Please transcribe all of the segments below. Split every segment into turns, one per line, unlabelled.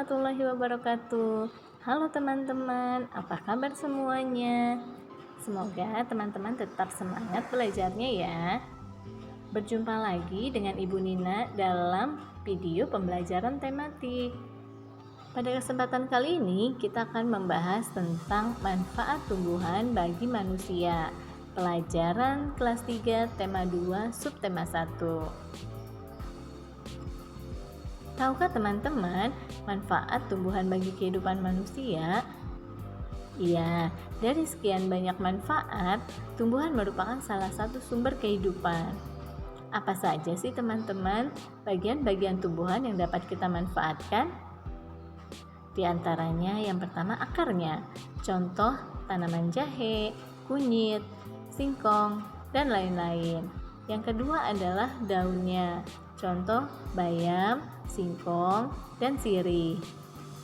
warahmatullahi wabarakatuh. Halo teman-teman, apa kabar semuanya? Semoga teman-teman tetap semangat belajarnya ya. Berjumpa lagi dengan Ibu Nina dalam video pembelajaran tematik. Pada kesempatan kali ini kita akan membahas tentang manfaat tumbuhan bagi manusia. Pelajaran kelas 3 tema 2 subtema 1. Tahukah teman-teman manfaat tumbuhan bagi kehidupan manusia? Iya, dari sekian banyak manfaat, tumbuhan merupakan salah satu sumber kehidupan. Apa saja sih teman-teman bagian-bagian tumbuhan yang dapat kita manfaatkan? Di antaranya yang pertama akarnya, contoh tanaman jahe, kunyit, singkong, dan lain-lain. Yang kedua adalah daunnya, contoh bayam, singkong, dan sirih.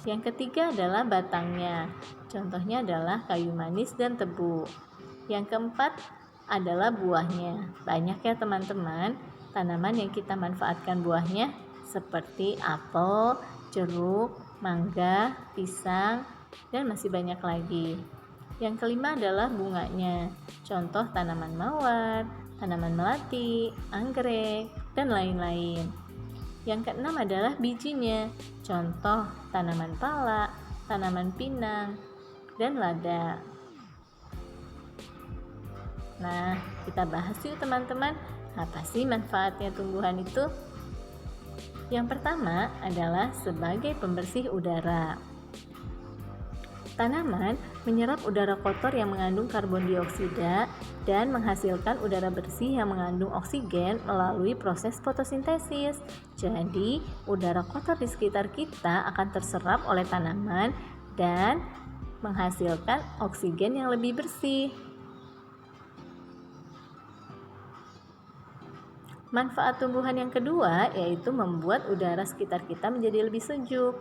Yang ketiga adalah batangnya, contohnya adalah kayu manis dan tebu. Yang keempat adalah buahnya. Banyak ya teman-teman, tanaman yang kita manfaatkan buahnya seperti apel, jeruk, mangga, pisang, dan masih banyak lagi. Yang kelima adalah bunganya, contoh tanaman mawar, tanaman melati, anggrek, dan lain-lain. Yang keenam adalah bijinya, contoh tanaman pala, tanaman pinang, dan lada. Nah, kita bahas yuk teman-teman, apa sih manfaatnya tumbuhan itu? Yang pertama adalah sebagai pembersih udara. Tanaman menyerap udara kotor yang mengandung karbon dioksida dan menghasilkan udara bersih yang mengandung oksigen melalui proses fotosintesis. Jadi, udara kotor di sekitar kita akan terserap oleh tanaman dan menghasilkan oksigen yang lebih bersih. Manfaat tumbuhan yang kedua yaitu membuat udara sekitar kita menjadi lebih sejuk.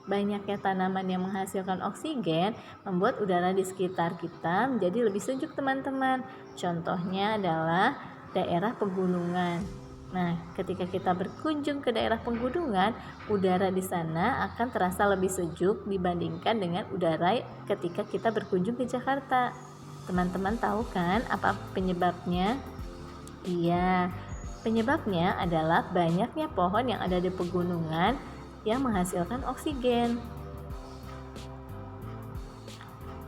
Banyaknya tanaman yang menghasilkan oksigen membuat udara di sekitar kita menjadi lebih sejuk teman-teman. Contohnya adalah daerah pegunungan. Nah, ketika kita berkunjung ke daerah pegunungan, udara di sana akan terasa lebih sejuk dibandingkan dengan udara ketika kita berkunjung ke Jakarta. Teman-teman tahu kan apa penyebabnya? Iya, penyebabnya adalah banyaknya pohon yang ada di pegunungan yang menghasilkan oksigen.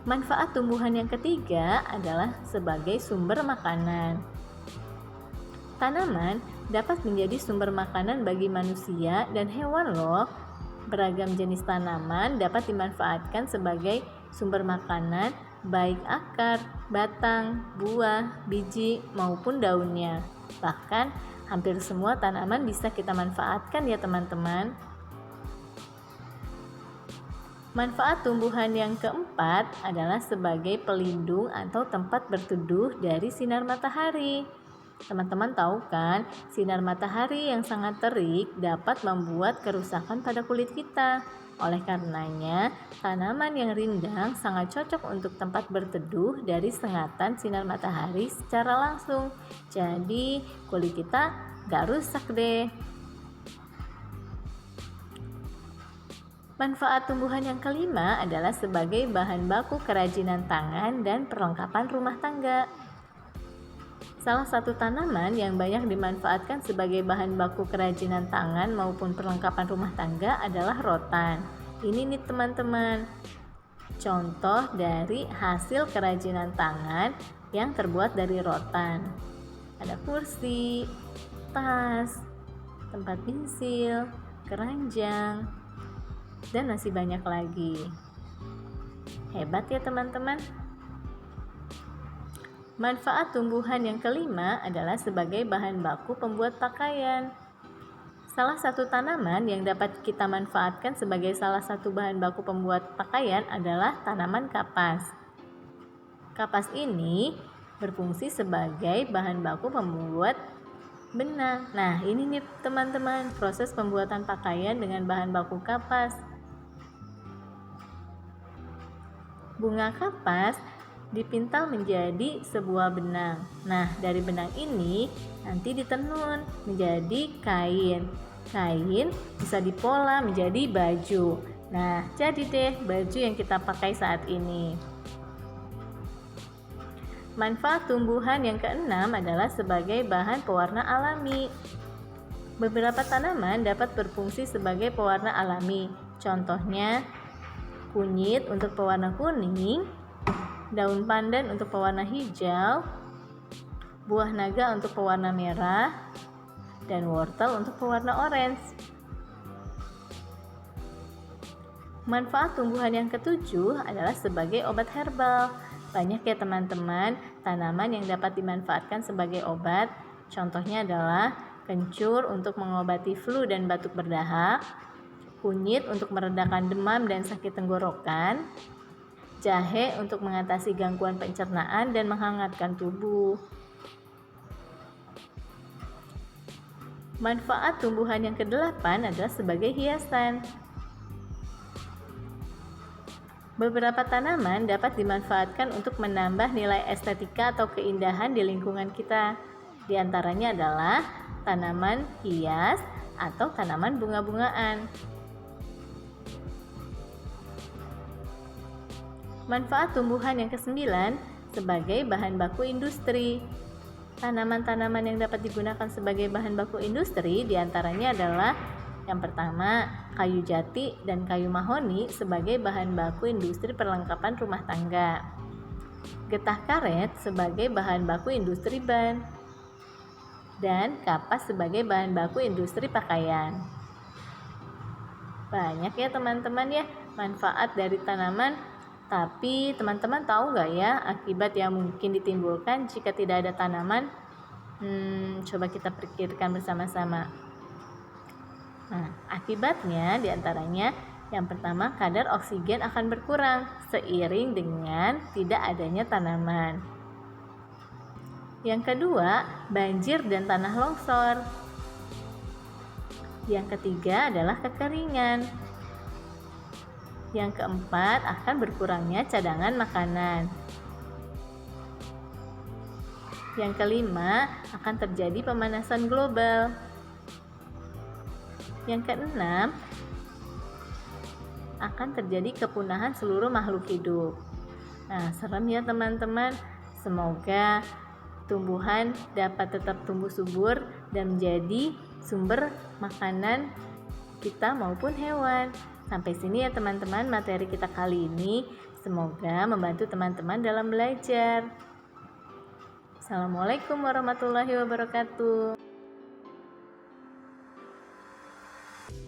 Manfaat tumbuhan yang ketiga adalah sebagai sumber makanan. Tanaman dapat menjadi sumber makanan bagi manusia dan hewan loh. Beragam jenis tanaman dapat dimanfaatkan sebagai sumber makanan, baik akar, batang, buah, biji, maupun daunnya. Bahkan hampir semua tanaman bisa kita manfaatkan ya teman-teman. Manfaat tumbuhan yang keempat adalah sebagai pelindung atau tempat berteduh dari sinar matahari. Teman-teman tahu kan, sinar matahari yang sangat terik dapat membuat kerusakan pada kulit kita. Oleh karenanya, tanaman yang rindang sangat cocok untuk tempat berteduh dari sengatan sinar matahari secara langsung. Jadi, kulit kita gak rusak deh. Manfaat tumbuhan yang kelima adalah sebagai bahan baku kerajinan tangan dan perlengkapan rumah tangga. Salah satu tanaman yang banyak dimanfaatkan sebagai bahan baku kerajinan tangan maupun perlengkapan rumah tangga adalah rotan. Ini nih teman-teman, contoh dari hasil kerajinan tangan yang terbuat dari rotan. Ada kursi, tas, tempat pensil, keranjang, dan masih banyak lagi. Hebat ya teman-teman. Manfaat tumbuhan yang kelima adalah sebagai bahan baku pembuat pakaian. Salah satu tanaman yang dapat kita manfaatkan sebagai salah satu bahan baku pembuat pakaian adalah tanaman kapas. Kapas ini berfungsi sebagai bahan baku pembuat benang. Nah, ini nih teman-teman, proses pembuatan pakaian dengan bahan baku kapas. Bunga kapas dipintal menjadi sebuah benang. Nah, dari benang ini nanti ditenun menjadi kain. Kain bisa dipola menjadi baju. Nah, jadi deh baju yang kita pakai saat ini. Manfaat tumbuhan yang keenam adalah sebagai bahan pewarna alami. Beberapa tanaman dapat berfungsi sebagai pewarna alami. Contohnya, kunyit untuk pewarna kuning, daun pandan untuk pewarna hijau, buah naga untuk pewarna merah, dan wortel untuk pewarna orange. Manfaat tumbuhan yang ketujuh adalah sebagai obat herbal. Banyak ya teman-teman, tanaman yang dapat dimanfaatkan sebagai obat. Contohnya adalah kencur untuk mengobati flu dan batuk berdahak, kunyit untuk meredakan demam dan sakit tenggorokan, jahe untuk mengatasi gangguan pencernaan dan menghangatkan tubuh. Manfaat tumbuhan yang kedelapan adalah sebagai hiasan. Beberapa tanaman dapat dimanfaatkan untuk menambah nilai estetika atau keindahan di lingkungan kita. Di antaranya adalah tanaman hias atau tanaman bunga-bungaan. Manfaat tumbuhan yang kesembilan sebagai bahan baku industri. Tanaman-tanaman yang dapat digunakan sebagai bahan baku industri diantaranya adalah yang pertama, kayu jati dan kayu mahoni sebagai bahan baku industri perlengkapan rumah tangga. Getah karet sebagai bahan baku industri ban. Dan kapas sebagai bahan baku industri pakaian. Banyak ya teman-teman ya manfaat dari tanaman. Tapi teman-teman tahu nggak ya akibat yang mungkin ditimbulkan jika tidak ada tanaman? Coba kita pikirkan bersama-sama. Nah, akibatnya diantaranya yang pertama, kadar oksigen akan berkurang seiring dengan tidak adanya tanaman. Yang kedua, banjir dan tanah longsor. Yang ketiga adalah kekeringan. Yang keempat, akan berkurangnya cadangan makanan. Yang kelima, akan terjadi pemanasan global. Yang keenam, akan terjadi kepunahan seluruh makhluk hidup. Nah, serem ya teman-teman. Semoga tumbuhan dapat tetap tumbuh subur dan menjadi sumber makanan kita maupun hewan. Sampai sini ya teman-teman materi kita kali ini. Semoga membantu teman-teman dalam belajar. Assalamualaikum warahmatullahi wabarakatuh.